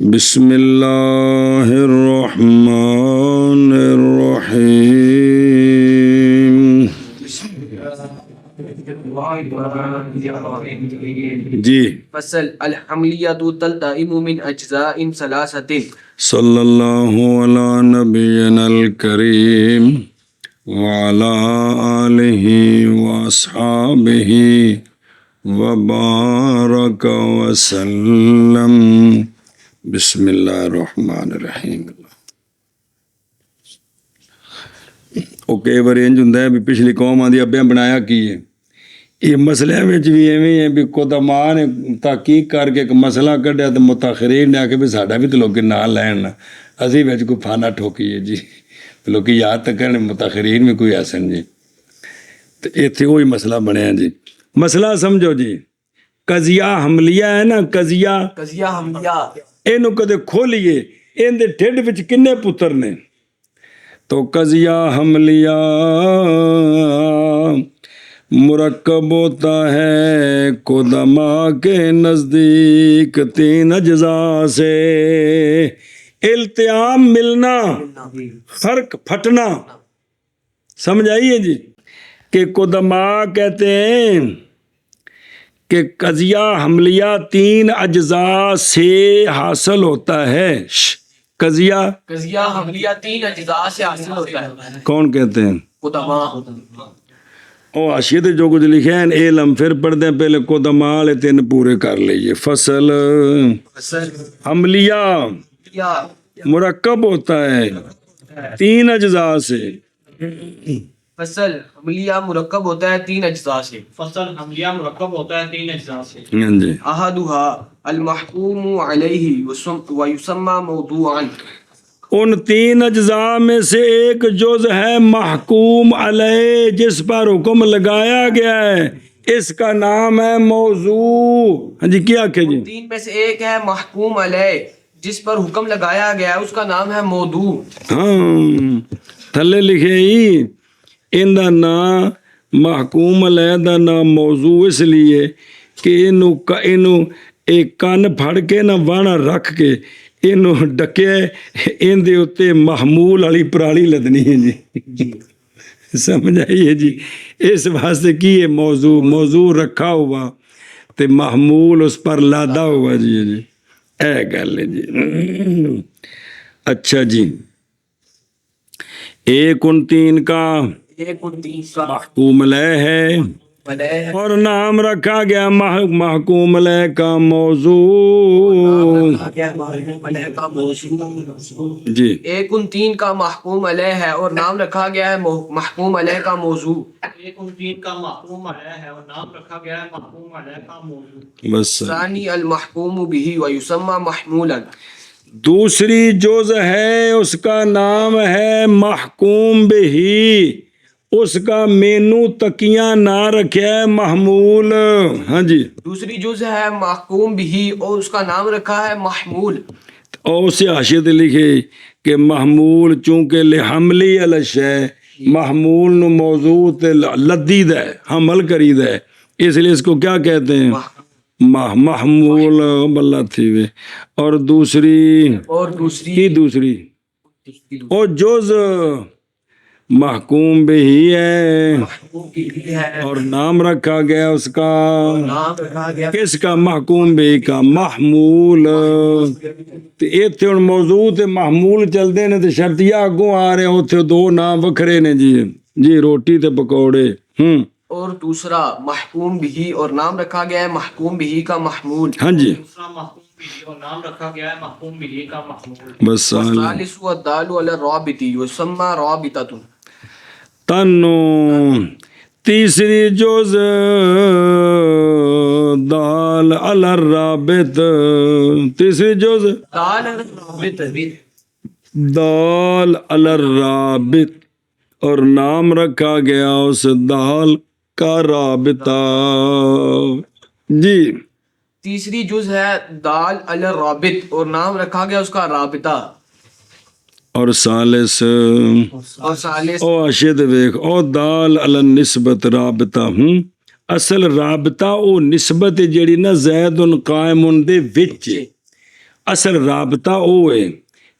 بسم اللہ الرحمن الرحیم. جی فصل الحملیۃ تلتئم من اجزاء ثلاثۃ. صلی اللہ علی نبینا الکریم وعلی آلہ واصحابہ وبارک وسلم. بسم اللہ الرحمن الرحیم. ਉਹ ਕਈ ਵਾਰ ਇੰਝ ਹੁੰਦਾ ਹੈ ਵੀ ਪਿਛਲੀ ਕੌਮ ਆਂਦੀ ਅੱਬਿਆਂ ਬਣਾਇਆ ਕੀ ਹੈ. ਇਹ ਮਸਲਿਆਂ ਵਿੱਚ ਵੀ ਐਵੇਂ ਹੈ ਵੀ ਕੁਦਮਾ ਨੇ ਤਹਕੀਕ ਕਰਕੇ ਇੱਕ ਮਸਲਾ ਕੱਢਿਆ ਤੇ ਮੁਤਾਖਰੀਨ ਨੇ ਆਖਿਆ ਵੀ ਸਾਡਾ ਵੀ ਤਾਂ ਲੋਕੀ ਨਾਂ ਲੈਣ, ਅਸੀਂ ਵਿੱਚ ਕੋਈ ਫਾਨਾ ਠੋਕੀਏ ਜੀ, ਲੋਕੀ ਯਾਦ ਤਾਂ ਕਰਨ ਮੁਤਾਖਰੀਨ ਵੀ ਕੋਈ ਆਸਨ ਜੀ. ਤੇ ਇੱਥੇ ਉਹੀ ਮਸਲਾ ਬਣਿਆ ਜੀ. ਮਸਲਾ ਸਮਝੋ ਜੀ, ਕਜ਼ੀਆ ਹਮਲੀਆ ਹੈ ਨਾ, ਕਜ਼ੀਆ ਹਮਲੀਆ, ਇਹਨੂੰ ਕਦੇ ਖੋਲੀਏ, ਇਹਦੇ ਢਿੱਡ ਵਿੱਚ ਕਿੰਨੇ ਪੁੱਤਰ ਨੇ? تو قضیہ حملیہ مرکب ہوتا ہے قدما کے نزدیک تین اجزاء سے. التیام ملنا، فرق پھٹنا، سمجھ آئیے جی. کہ قدما کہتے ہیں کہ قضیہ حملیہ تین اجزاء سے حاصل ہوتا ہے. قضیہ حملیہ تین اجزاء سے حاصل ہوتا ہے. کون کہتے ہیں؟ قدما. او حاشیے تے جو کچھ لکھے ہیں علم پھر پڑھ دیں، پہلے قدما والے تین پورے کر لیجیے. فصل حملیہ مرکب ہوتا ہے تین اجزاء سے. فصل حملیہ مرکب ہوتا ہے تین اجزاء سے. فصل حملیہ مرکب ہوتا ہے تین اجزاء سے. ہاں جی. احدھا المحکوم علیہ ویسمى موضوعا. ان تین اجزاء میں سے ایک جز ہے محکوم علیہ، جس پر حکم لگایا گیا ہے، اس کا نام ہے موضوع. ہاں جی کیا کہ جی؟ تین میں سے ایک ہے محکوم علیہ جس پر حکم لگایا گیا ہے، اس کا نام ہے موضوع. ہاں تھلے لکھے ہی ان دا نام محکوم علیہ دا نام موضوع اس لیے کہ اینو ایک کن پھڑ کے نہ وانا رکھ کے اینو ڈکے ان دے اتے محمول والی پرالی لدنی ہے جی. سمجھ آئیے جی. اس واسطے کی ہے موضوع رکھا ہوا تے محمول اس پر لادا ہوا جی. جی اے گل ہے جی. اچھا جی، ایک ان تین کا محکوم علیہ ہے اور نام رکھا گیا محکوم علیہ کا موضوع. جی ایک ان تین کا محکوم علیہ ہے اور نام رکھا گیا ہے محکوم علیہ کا موضوع. ایک ان تین کا محکوم علیہ ہے اور نام رکھا گیا ہے محکوم علیہ کا موضوع. بس. ثانی المحکوم به ویسمى محمولا. دوسری جز ہے اس کا نام ہے محکوم بہی، اس کا مینو تکیاں نہ رکھا ہے محمول. ہاں جی. دوسری جز ہے محکوم بھی اور اس کا نام رکھا ہے محمول. اور اسے حاشیے لکھے کہ محمول چونکہ لحملی الشے، محمول نو موضوع تے لدی دا ہے، حمل کری دا ہے، اس لیے اس کو کیا کہتے ہیں؟ محمول بلّہ تھی وے. اور دوسری اور جز محکوم بھی ہے اور نام رکھا گیا اس کا، کس کا؟ محکوم بھی کا محمول. ایتھے ہن موضوع تے محمول چلدے نے تے شرطیہ اگوں آ رہے ہیں، اوتھے دو نام وکھرے نے جی. جی روٹی تے پکوڑے. اور دوسرا محکوم بھی اور نام رکھا گیا ہے محکوم بھی کا محمول. ہاں جی. اور نام رکھا گیا ہے محکوم بھی کا محمول. بس. والثالث الدال علی الرابط یسمى رابطۃ. تنو تیسری جز دال علی الرابط. تیسری جز دال علی الرابط اور نام رکھا گیا اس دال کا رابطہ. جی تیسری جز ہے دال علی الرابط اور نام رکھا گیا اس کا رابطہ. اور ثالث او اشد ویکھ او دال علی النسبت رابطہ. اصل رابطہ او نسبت جیڑی نا زید قائم دے وچ ਅਸਲ ਰਾਬਤਾ ਉਹ ਹੈ।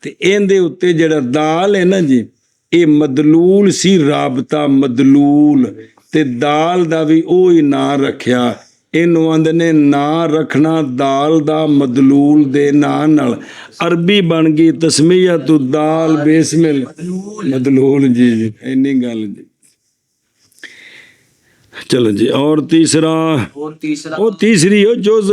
ਤੇ ਇਹਦੇ ਉੱਤੇ ਜਿਹੜਾ ਦਾਲ ਹੈ ਨਾ ਜੀ, ਇਹ ਮਦਲੂਲ ਸੀ, ਰਾਬਤਾ ਮਦਲੂਲ, ਤੇ ਦਾਲ ਦਾ ਵੀ ਉਹ ਹੀ ਨਾਂ ਰੱਖਿਆ। ਇਹਨੂੰ ਆਂਦੇ ਨੇ ਨਾਂ ਰੱਖਣਾ ਦਾਲ ਦਾ ਮਦਲੂਲ ਦੇ ਨਾਂ ਨਾਲ। ਅਰਬੀ ਬਣ ਗਈ ਤਸਮੀਅਤੁ ਦਾਲ ਬੇਸਮਿਲ ਮਦਲੂਲ ਜੀ। ਜੀ ਇੰਨੀ ਗੱਲ ਜੀ। ਚਲੋ ਜੀ, ਔਰ ਤੀਸਰਾ, اور تیسرا ਉਹ ਤੀਸਰੀ ਉਹ ਜੁਜ਼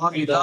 رابطہ،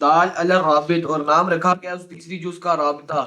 دال الرابط اور نام رکھا گیا اس تیسری جز کا رابطہ۔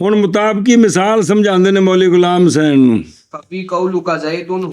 ਹੁਣ ਮੁਤਾਬਕੀ ਮਿਸਾਲ ਸਮਝਾਉਂਦੇ ਨੇ ਮੌਲੀ ਗੁਲਾਮ ਹੁਸੈਨ ਨੂੰ। ففی قولک زید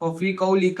ففی قولک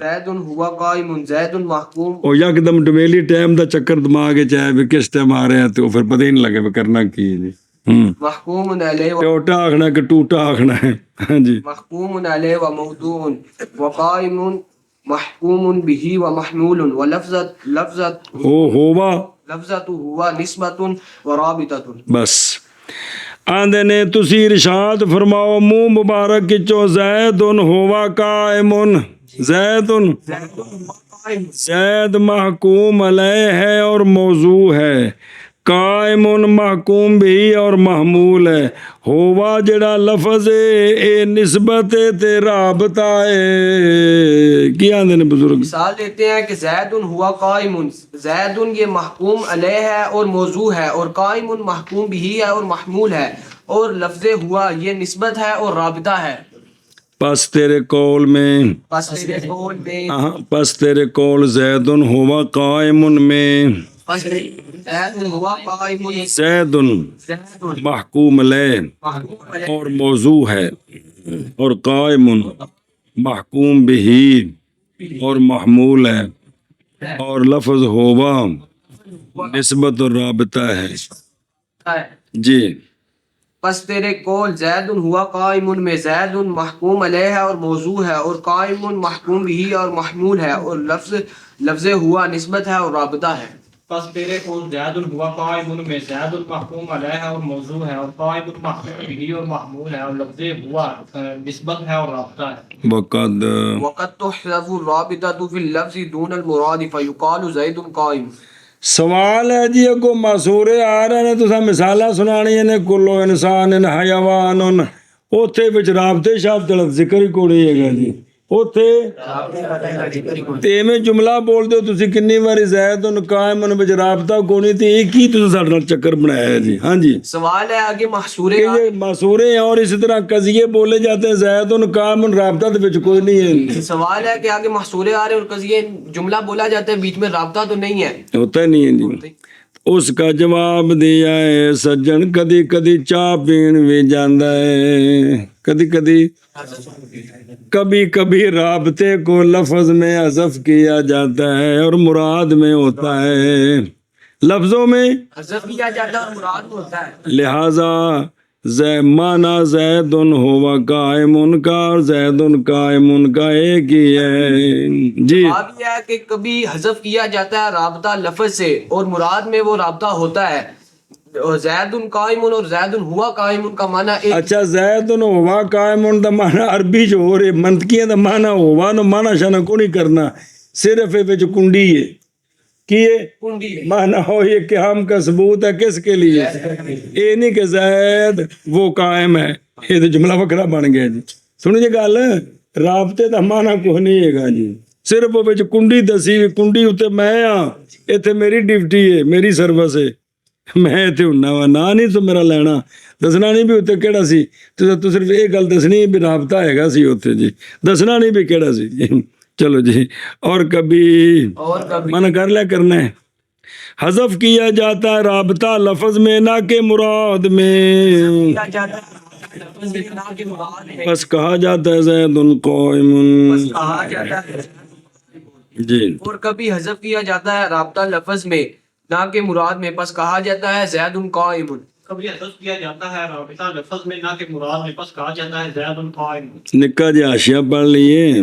زید ہوا قائم زید محکوم ਉਹ ਯਕਦਮ ਡਵੇਲੀ ਟਾਈਮ ਦਾ ਚੱਕਰ ਦਿਮਾਗ 'ਚ ਆਇਆ ਵੀ ਕਿਸ ਟਾਈਮ ਆ ਰਿਹਾ, ਤੇ ਉਹ ਫਿਰ ਪਤਾ ਹੀ ਨਹੀਂ ਲੱਗੇ ਵੀ ਕਰਨਾ ਕੀ ਹੈ ਜੀ। محکوم علیہ ਟੋਟਾ ਆਖਣਾ ਕਿ ਟੂਟਾ ਆਖਣਾ ਹੈ। ਹਾਂਜੀ محکوم علیہ وموضوع وقائم محکوم به ومحمول ولفظت ਉਹ ਹੋਵਾ لفظته ہوا نسبت ورابطۃ۔ ਬਸ ਆਂਦੇ ਨੇ ਤੁਸੀਂ ਇਰਸ਼ਾਦ ਫਰਮਾਓ ਮੂੰਹ ਮੁਬਾਰਕ ਵਿੱਚੋਂ ਜ਼ੈਦੁਨ ਹੋਵਾ ਕਾਇਮੁਨ, ਜ਼ੈਦੁਨ زید محکوم علیہ ہے اور موضوع ہے، قائمن محکوم بھی اور محمول ہے، ہوا جڑا لفظ ہے اے نسبت تے رابطہ ہے۔ کیا آندے نے بزرگ؟ مثال دیتے ہیں کہ زید ہوا قائم، زید یہ محکوم علیہ ہے اور موضوع ہے، اور قائم محکوم بھی ہے اور محمول ہے، اور لفظ ہوا یہ نسبت ہے اور رابطہ ہے۔ پس تیرے قول میں پس تیرے قول میں پس تیرے قول زیدن ہوا قائمن میں پس زید ہوا قائم زیدن زید محکوم علیہ محکوم علیہ اور موضوع ہے، اور قائم محکوم بھی اور محمول ہے، اور لفظ ہوا نسبت اور رابطہ ہے۔ ہے۔ جی پس تیرے قول زید ہوا قائم میں زید محکوم علیہ ہے اور موضوع ہے، اور قائم محکوم بھی اور محمول ہے، اور لفظ ہوا نسبت ہے اور رابطہ ہے۔ پس تیرے قول زید ہوا قائم میں زید محکوم علیہ ہے اور موضوع ہے، اور قائم محکوم بھی اور محمول ہے، اور لفظ ہوا نسبت ہے اور رابطہ ہے۔ وقد وقد تحذف الرابطة في اللفظ دون المراد فيقال زید قائم۔ سوال ہے جی، اگو مسورے آ رہے نے، تساں مثالاں سنانیاں نے، کلو انسان حیوان، اوتھے وچ رابطے شابطے دا ذکر ہی کوئی نہیں ہے جی۔ اوتھے تے میں جملہ بول دو تسی کنی واری زید قائم وچ رابطہ کوئی نہیں، تے یہ کی تساں ساڈے نال چکر بنایا ہے جی؟ ہاں جی، سوال ہے آگے محصورے کہ یہ مسورے ہیں اور اسی طرح قضیے بولے جاتے ہیں، زید قائم رابطہ دے وچ کوئی نہیں ہے۔ سوال ہے کہ آگے محصورے آ رہے ہیں اور قضیے جملہ بولا جاتا ہے، بیچ میں رابطہ تو نہیں ہے۔ ہوتا نہیں ہے جی۔ اس کا جواب دیا ہے سجن، کدی کدی چاہ پین بھی جاندہ ہے، کدی کدی کبھی کبھی رابطے کو لفظ میں حذف کیا جاتا ہے اور مراد میں ہوتا ہے، لفظوں میں حذف کیا جاتا ہے اور مراد میں ہوتا ہے۔ لہذا مانا زید ہوا قائم کا اور زید قائم کا ایک ہی ہے جی۔ بات یہ ہے کہ کبھی حذف کیا جاتا ہے رابطہ لفظ سے اور مراد میں وہ رابطہ ہوتا ہے۔ زید قائم اور زید ہوا قائم کا معنی ایک۔ اچھا، زید ہوا قائم دا معنی عربی جو ہو رہے منطقیاں دا معنی ہوا نو معنی شانا کو نہیں کرنا، صرف وچ کنڈی ہے کی کنڈی معنی ہو، یہ قیام کا ثبوت ہے کس کے لیے؟ یہ نہیں کہ زید وہ قائم ہے، یہ تو جملہ وکرا بن گیا جی۔ سنو جی گل، رابطے دا معنی کو نہیں ہے گا جی، صرف وہ وچ کنڈی دسی ہوئی، کنڈی اتنے میں ہاں، اتنے میری ڈیوٹی ہے، میری سروس ہے، میں اتنے ہوں وا، نہ نہیں تو میرا لینا دسنا نہیں بھی اتنے کہڑا سی، تو صرف یہ گل دسنی بھی رابطہ ہے گا سی اتنے جی، دسنا نہیں بھی کہڑا سی جی۔ چلو جی، اور کبھی منع کر لیا کرنا ہے، حذف کیا جاتا ہے رابطہ لفظ میں نہ کہ مراد میں، کیا جاتا ہے لفظ میں نہ کہ مراد ہے، بس کہا جاتا ہے زید قائم بس کہا جاتا ہے۔ جی۔ اور کبھی حذف کیا جاتا ہے رابطہ لفظ میں نہ کہ مراد میں، پس کہا جاتا ہے زید قائم۔ کبھی حذف کیا جاتا ہے رابطہ لفظ میں نہ کہ مراد میں، پس کہا جاتا ہے زید قائم۔ نکا جی حاشیہ پڑھ لیے،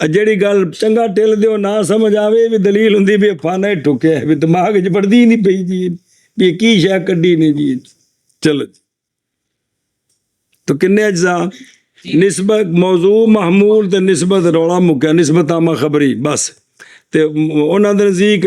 ਜਿਹੜੀ ਗੱਲ ਚੰਗਾ ਟਿਲ ਦਿਓ ਨਾ ਸਮਝ ਆਵੇ ਵੀ ਦਲੀਲ ਹੁੰਦੀ ਵੀ ਫਾਨਾ ਹੀ ਠੁਕਿਆ ਵੀ ਦਿਮਾਗ 'ਚ ਵੜਦੀ ਨਹੀਂ ਪਈ ਜੀ ਵੀ ਕੀ ਸ਼ੈ ਕੱਢੀ ਨੇ ਜੀ ਚਲੋ ਜੀ ਤਾਂ ਕਿੰਨੇ ਅਜਜ਼ਾ ਨਿਸਬਤ ਮੌਜ਼ੂ ਮਹਮੂਲ ਤੇ ਨਿਸਬਤ ਰੌਲਾ ਮੁੱਕਿਆ ਨਿਸਬਤ ਆਮਾ ਖਬਰੀ ਬਸ ਤੇ ਉਹਨਾਂ ਦੇ ਨਜ਼ਦੀਕ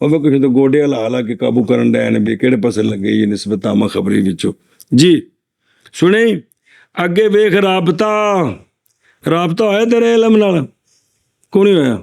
ਉਹ ਕੁਝ ਤਾਂ ਗੋਡੇ ਹਿਲਾ ਕੇ ਕਾਬੂ ਕਰਨ ਡਏ ਨੇ ਵੀ ਕਿਹੜੇ ਪਾਸੇ ਲੱਗੇ ਇਹ ਨਿਸਬਤ ਆਮਾ ਖਬਰੀ ਵਿੱਚੋਂ ਜੀ ਸੁਣੀ ਅੱਗੇ ਵੇਖ ਰਾਬਤਾ ਹੋਇਆ ਤੇਰੇ ਇਲਮ ਨਾਲ ਕੋਈ ਨਹੀਂ ਹੋਇਆ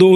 2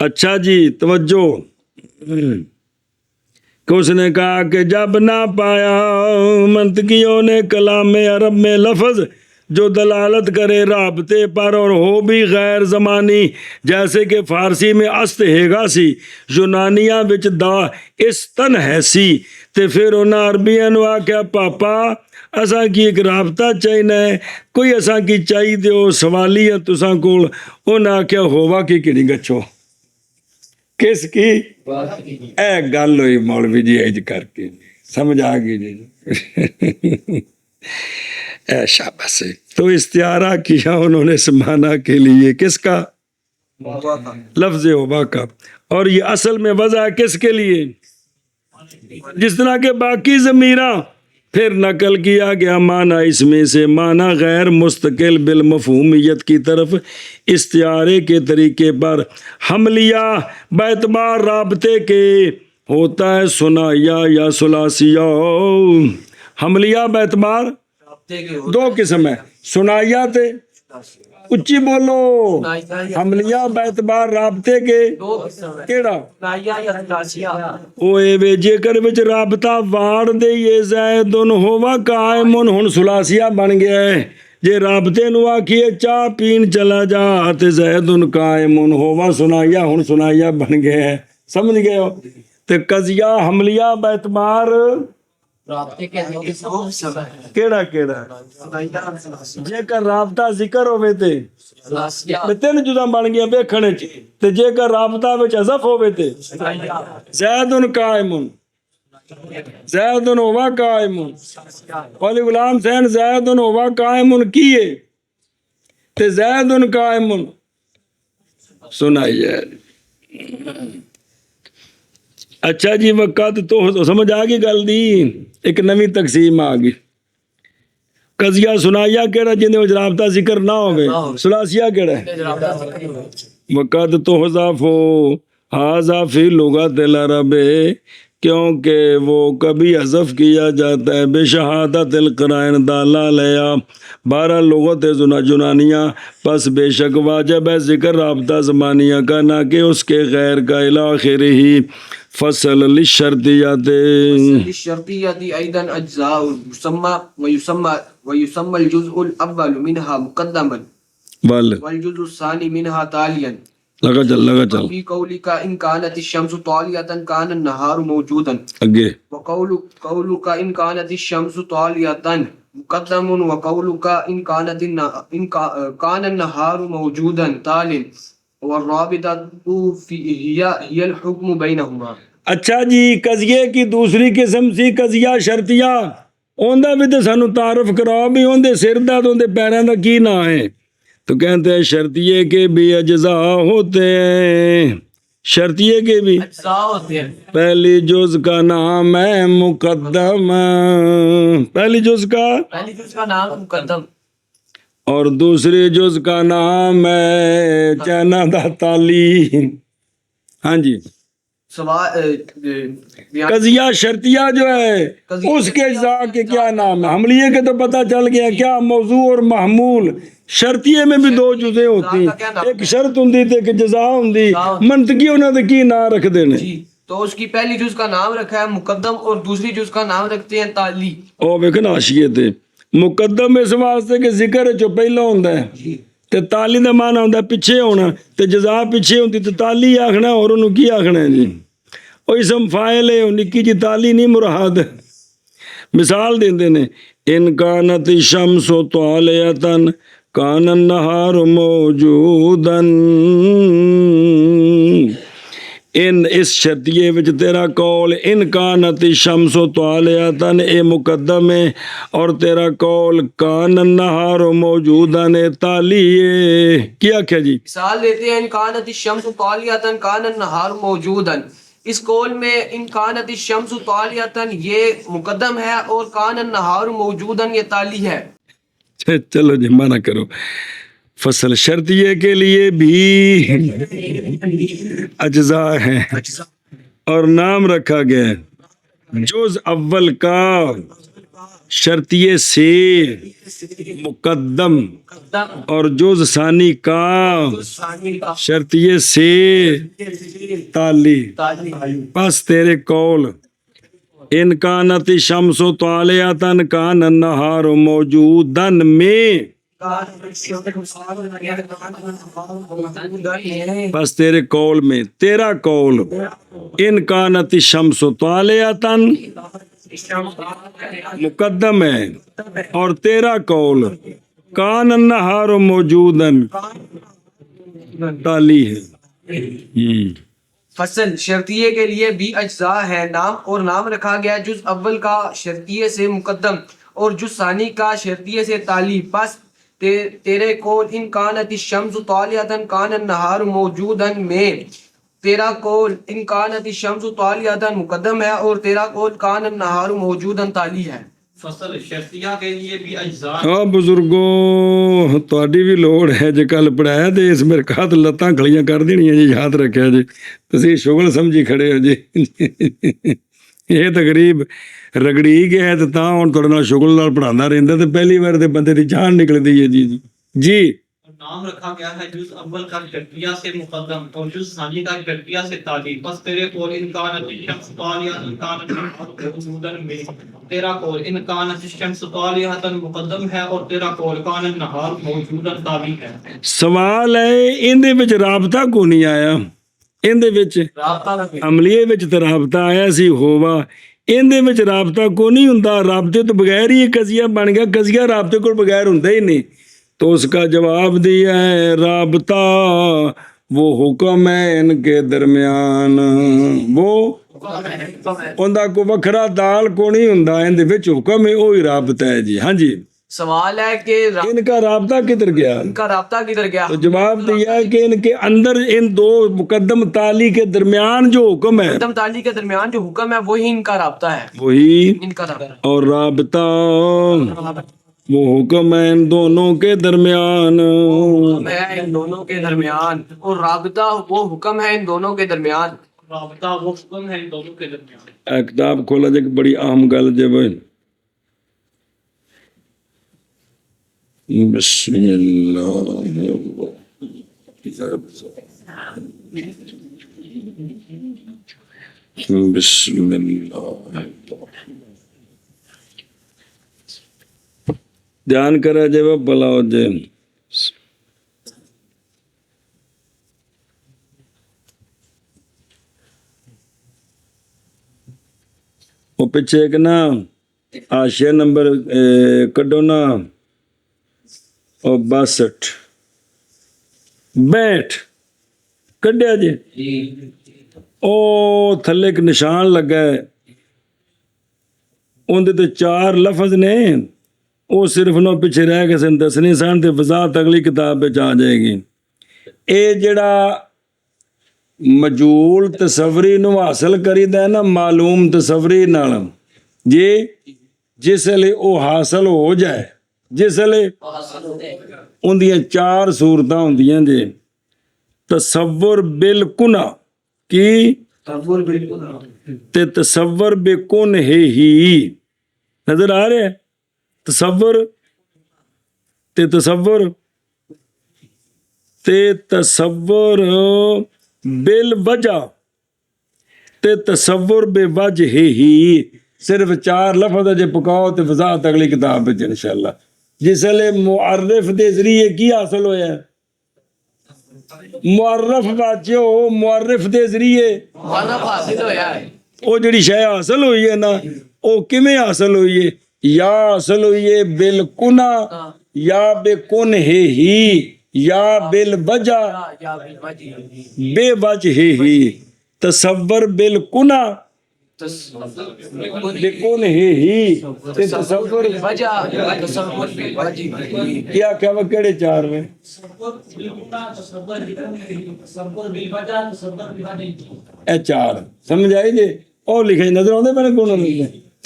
اچھا جی توجہ کہ اس نے کہا کہ جب نہ پایا منطقیوں نے کلام عرب میں لفظ جو دلالت کرے رابطے پر اور ہو بھی غیر زمانی، جیسے کہ فارسی میں است ہےگا سی، یونانیاں وچ دا استن ہے سی، تے پھر انہاں عربیاں نو آکھیا پاپا اساں کی ایک رابطہ چاہینا ہے، کوئی اساں کی چاہی دیو سوالی ہے تساں کول، انہاں آکھیا ہوا کی کڑی گچھو کس کی اے گل ہوئی مولوی جی اج کر کے سمجھ آ گئی جی اے شاباش ہے۔ تو استعارہ کیا انہوں نے اس معنی کے لیے کس کا؟ لفظ وبا کا، اور یہ اصل میں وضع ہے کس کے لیے؟ جس طرح کے باقی ضمیرہ پھر نقل کیا گیا معنی اس میں سے معنی غیر مستقل بالمفہومیت کی طرف استعارے کے طریقے پر حملیہ باعتبار رابطے کے ہوتا ہے ثنائیہ یا ثلاثیہ۔ حملیہ باعتبار دو قسم ہے، ثنائیہ تے اچھی بولو، حملیہ باعتبار رابطے کے کیڑا اوے وے جے کر وچ رابطہ واڑ دے یہ زیدن ہوا قائمن ہن ثلاثیہ بن گیا ہے، جے رابطے نو آکھیے چاہ پین چلا جا تے زیدن قائمن ہوا ثنائیہ ہن ثنائیہ بن گیا ہے، سمجھ گئے ہو؟ تے قضیہ حملیہ باعتبار کیڑا کیڑا جے کر رابطہ ذکر ہوئے تے تین جدا بن گیا بیکھنے تے جے کر رابطہ وچ حذف ہوئے تے زیدن قائمن زیدن ہوا قائمن قولی غلام حسین زیدن ہوا قائمن کیے تے زیدن قائمن سنائیے۔ اچھا جی وقت تو سمجھ آ گئی گل دی، ایک نوی تقسیم آ گئی۔ قضیہ سنائیہ کیڑا جندے وچ رابطہ ذکر نہ ہوئے، ثلاثیہ کیڑا ہے وقت تو حذف ہو حاذا فی لغت العرب، کیونکہ وہ کبھی حذف کیا جاتا ہے بے شہادت القرائن دالہ لیا بارہ لغت یونانیہ، پس بے شک واجب ہے ذکر رابطہ زمانیہ کا نہ کہ اس کے غیر کا الاخر ہی۔ فصل للشرطیات للشرطیات ایضا اجزاء ويسمى الجزء الاول منها مقدما والجزء الثاني منها تاليا۔ لگا چل في قولك ان كانت الشمس طالية كان النهار موجودا، اگے وقولك ان كانت الشمس طالية مقدم، وقولك ان كان النهار موجودا تال، والرابطة هي الحكم بينهما۔ اچھا جی قضیے کی دوسری قسم سی قضیہ شرطیہ، اوندہ بھی تو سانو تعارف کراؤ بھی اوندے سر دا تو اوندے پیروں دا کی نہ ہے، تو کہتے ہیں شرطیے کے بھی اجزاء ہوتے ہیں، شرطیے کے بھی اجزاء ہوتے ہیں۔ پہلی جز کا نام ہے مقدم، پہلی جز کا نام مقدم، اور دوسری جز کا نام ہے چنا دا تالی۔ ہاں جی قضیہ شرطیہ جو ہے اس کے اجزاء کے کیا نام ہے؟ حملیے کے تو پتہ چل گیا کیا موضوع اور محمول، شرطیے میں بھی دو جزیں ہوتی ہیں، ایک شرط ہوں تے ایک جزا ہوں، منطقی انہوں نے کی نام رکھ دینے، تو اس کی پہلی جز کا نام رکھا ہے مقدم اور دوسری جز کا نام رکھتے ہیں تالی۔ او ویکھن آشیے تے مقدم اس واسطے کہ ذکر جو پہلا ہوندا ہے تے تالی دا معنی ہوندا پیچھے ہونا، تے جزا پیچھے ہوندی تے تالی آکھنا، اور انہوں کی آکھنا ہے جی او اسم فاعل ہے، نکی جی تالی نہیں مراد۔ مثال دیندے نے ان کانت الشمس طالعۃ کان النہار موجودا، ان اس شرطیے وچ تیرا قول ان کانت الشمس طالعۃ اے مقدم ہے، اور تیرا قول کان النہار موجودا تالی ہے۔ کیا کیا جی مثال دیتے ہیں ان کانت الشمس طالعۃ کان النہار موجودا، اس قول میں ان کانت الشمس طالعۃ یہ مقدم ہے اور کان النہار موجودا یہ تالی ہے۔ چلو جی مانا کرو، فصل شرطیے کے لیے بھی اجزاء ہیں اور نام رکھا گیا ہے، جز اول کا شرطیے سے مقدم اور جز ثانی کا شرطیے سے تالی پس تیرے قول ان کانت الشمس طالعۃ کان النہار موجودن میں بس تیرے قول میں تیرا قول ان کانت الشمس طالعۃ مقدم ہے اور تیرا قول کان النہار موجودن تالی ہے فصل شرطیے کے لیے بھی اجزاء ہے نام اور نام رکھا گیا جز اول کا شرطیے سے مقدم اور جز ثانی کا شرطیے سے تالی پس تیرے قول ان کانت الشمس طالعۃ کان النہار موجودن میں تیرا قول ان کانت الشمس طالعۃ مقدم ہے اور تیرا قول کان النہار موجودن تالی ہے فصل شرطیہ کے لیے بھی اجزاء ہاں بزرگوں تہاڈی بھی لوڑ ہے جے کل پڑھایا تے اس میرے ہاتھ لتاں کھڑیاں کر دینیاں جی یاد رکھیا جی تسی شغل سمجھی کھڑے ہو جی یہ تقریب رگڑی گیا ہے تے تاں ہن تہاڈے نال شغل نال پڑھاندا رہندا تے پہلی بار تے بندے دی جان نکلدی ہے جی جی نام رکھا گیا ہے جز اول کا شرطیہ سے مقدم اور جز ثانی کا شرطیہ سے تالی بس تیرے قول ان کانت الشمس طالعۃ کان النہار موجودن میں تیرا قول ان کانت الشمس طالعۃ مقدم ہے اور تیرا قول کان النہار موجودن تالی ہے سوال ہے ایندے وچ رابطہ کو نہیں آیا ایندے وچ عملیے وچ تے رابطہ آیا سی ہوا ایندے وچ رابطہ کو نہیں ہوندا رابطے تو بغیر ہی قضیہ بن گیا قضیہ رابطے کو بغیر ہوندا ہی نہیں تو اس کا جواب دیا ہے رابطہ وہ حکم ہے ان کے درمیان وہ اوندا کو وکھرا دال کو نہیں ہوندا ایندے وچ حکم ہے وہی رابطہ ہے جی ہاں جی سوال ہے کہ ان کا رابطہ کدھر گیا ان کا رابطہ کدھر گیا تو جواب دیا ہے کہ ان کے اندر ان دو مقدم تالی کے درمیان جو حکم ہے مقدم تالی کے درمیان جو حکم ہے وہی ان کا رابطہ ہے وہی ان کا رابطہ اور رابطہ وہ حکم ہے ان دونوں کے درمیان ہے ان دونوں کے درمیان اور رابطہ وہ حکم ہے ان دونوں کے درمیان رابطہ وہ حکم ہے ان دونوں کے درمیان اے کتاب کھولا جائے بڑی عام گل جب بسم اللہ بسم اللہ دھیان کرا جب بلا ہو جائے وہ پیچھے ایک نا آشیا نمبر کڈو نا اور 62 بیٹھ کڈیا جی او تھلے ایک نشان لگا ہے اندر تے 4 لفظ نے وہ صرف نو پیچھے رہ کے سن دسنی سن تے وضاحت اگلی کتاب پہ آ جائے گی اے جڑا مجول تصوری نو حاصل کریدا ہے نا معلوم تصوری نال جی جس لئے او حاصل ہو جائے جس لئے اندیاں 4 صورتاں ہوندیاں جی تصور بالکنا کی تے تصور بکن ہے ہی نظر آ رہے تصور تے تصور تے تصور بالوجہ تے تصور بے وجہ ہی صرف 4 لفظ جے پکاؤ تے وضاحت اگلی کتاب وچ انشاءاللہ جس لئے معرف دے ذریعے کی حاصل ہویا ہے معرف واجو معرف دے ذریعے حاصل ہویا ہے او جڑی شے حاصل ہوئی ہے نا او کیویں حاصل ہوئی ہے یا حاصل ہوئی ہے بالکنا یا بکن ہے ہی یا بالوجہ بے وجہ ہی تصور بالکنا بکن ہے ہی تصور کیا کیا وہ کیڑے 4 میں اے 4 سمجھ آئی جی اور لکھے نظر آتے میں نے کون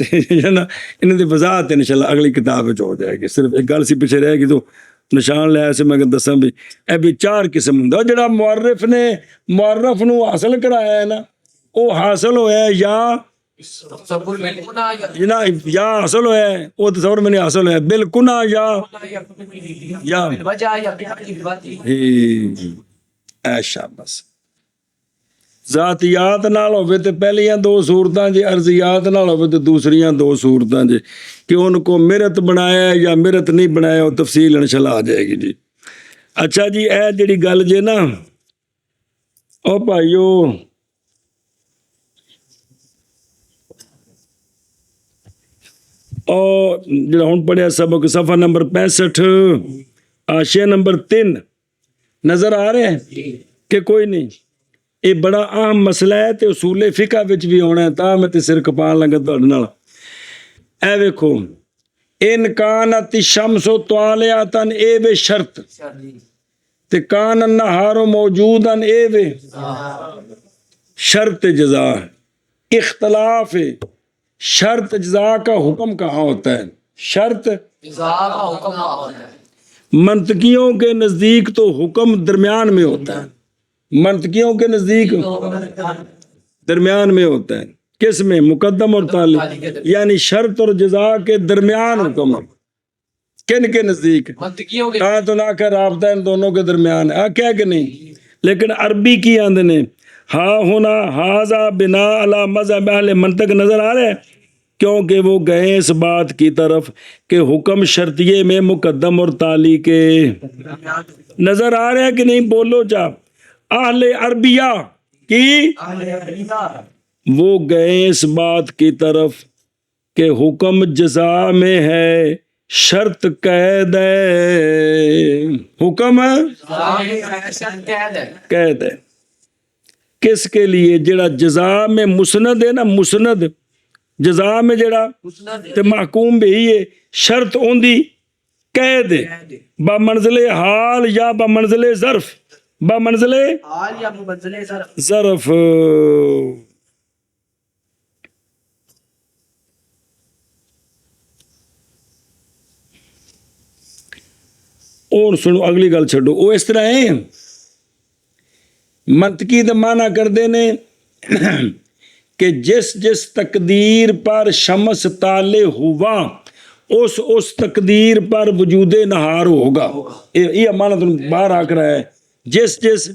انہوں نے وضاحت انشاءاللہ اگلی کتاب ہو جائے گی صرف ایک گل سی پیچھے رہے گی تو نشان لیا سے میں دساں بھی اے بھی 4 قسم ہوندا جڑا معرف نے معرف نو حاصل کرایا ہے نا او حاصل ہویا ہے یا تصور بالکل یا جناب یا حاصل ہوا ہے وہ تصور میں نہیں حاصل ہوا ہے بالکنا یا وجہ یا بات ایشا بس ذاتیات نال ہوئے تے پہلیاں دو صورتاں جے ارضیات نال ہوئے تے دوسریاں دو صورتاں جے کہ ان کو مرت بنایا ہے یا مرت نہیں بنایا وہ تفصیل انشاءاللہ آ جائے گی جی اچھا جی اے جڑی گل جے نا او بھائیو اور جڑا ہن پڑھیا سبق صفحہ نمبر 65 حاشیہ نمبر 3 نظر آ رہے ہیں کہ کوئی نہیں یہ بڑا اہم مسئلہ ہے تے اصول فقہ وچ بھی ہونا ہے تا میں تے سر کپان لگا تہاڈے نال اے ویکھو ان کانت الشمس طالعۃ اے وے شرط تے کان النہار موجودا اے وے شرط جزا اختلاف ہے شرط جزا کا حکم کہاں ہوتا ہے شرط جزا کا حکم ہوتا ہے منطقیوں کے نزدیک تو حکم درمیان میں ہوتا ہے منطقیوں کے نزدیک درمیان میں ہوتا ہے کس میں مقدم اور تالی یعنی شرط اور جزا کے درمیان حکم کن کے نزدیک منطقیوں کے کہاں تو نہ کر رابطہ ان دونوں کے درمیان ہے کیا کہ نہیں لیکن عربی کی آندے نے ہاں ہونا ہاذا بنا علی مذہب اہل منطق نظر آ رہے ہیں کیونکہ وہ گئے اس بات کی طرف کہ حکم شرطیے میں مقدم اور تالی کے نظر آ رہے ہیں کہ نہیں بولو جا اہل عربیہ کی وہ گئے اس بات کی طرف کہ حکم جزا میں ہے شرط قید ہے حکم قید ہے کس کے لیے جڑا جزا میں مسند ہے نا مسند جزا میں جڑا تے محکوم بھی ہے شرط اوندی قید ہے با منزل حال یا با منزل ظرف با منزل حال یا منزل ظرف اور سنو اگلی گل چھڈو وہ اس طرح ہے منطقی دا معنی کردے نے کہ جس جس تقدیر پر شمس طالع ہوا اس تقدیر پر وجود نہار ہوگا یہ معنی تم باہر آ کر ہے جس جس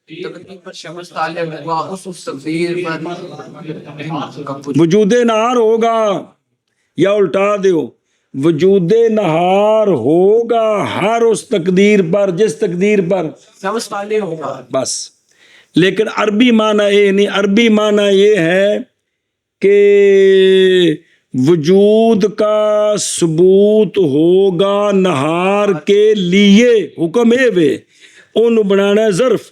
تقدیر پر شمس طالع ہوا اس تقدیر پر وجود نہار ہوگا یا الٹا دیو وجود نہار ہوگا ہر اس تقدیر پر جس تقدیر پر شمس طالع ہوگا بس لیکن عربی معنی یہ نہیں عربی معنی یہ ہے کہ وجود کا ثبوت ہوگا نہار کے لیے حکم اے وے انہوں بنانا ہے ظرف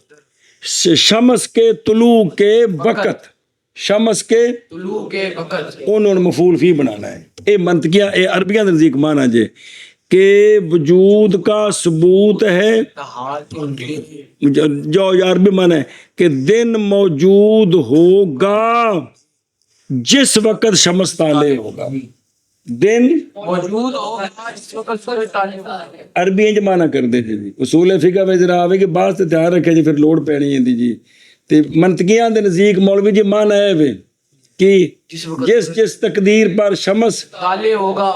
شمس کے طلوع کے وقت شمس کے طلوع کے وقت انہوں نے مفعول فی بنانا ہے اے منطقیہ اے عربیہ نزدیک معنی جے کہ وجود کا ثبوت ہے نہار کے جو عربی معنی ہے کہ دن موجود ہوگا جس وقت شمس طالع ہوگا دن موجود ہوگا جس وقت سورج طالع ہوگا عربی انج معنی کر دے جی اصول فقہ میں ذرا آوے کہ بعض تے دھیان رکھے جی پھر لوڑ پینی ہے جی تے منطقیاں دے نزدیک مولوی جی معنی ہے وے کہ جس تقدیر پر شمس طالع ہوگا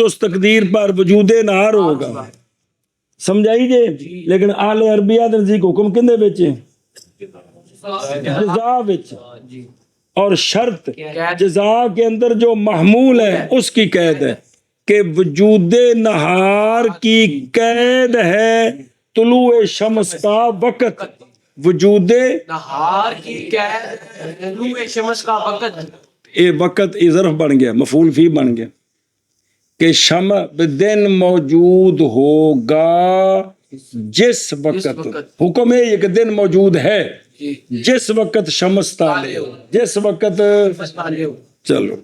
اس تقدیر پر وجود نہار ہوگا سمجھائی جے لیکن اہل عربیہ دے نزدیک حکم کندے وچ جزا وچ اور شرط جزا کے اندر جو محمول ہے اس کی قید ہے کہ وجود نہار کی قید ہے طلوع شمس کا وقت وجود نہار کی قید طلوع شمس کا وقت یہ وقت یہ ظرف بن گیا مفعول فی بن گیا کہ دن موجود ہوگا جس وقت حکم ہے یہ کہ دن موجود ہے جس وقت شمس طالع ہو جس وقت چلو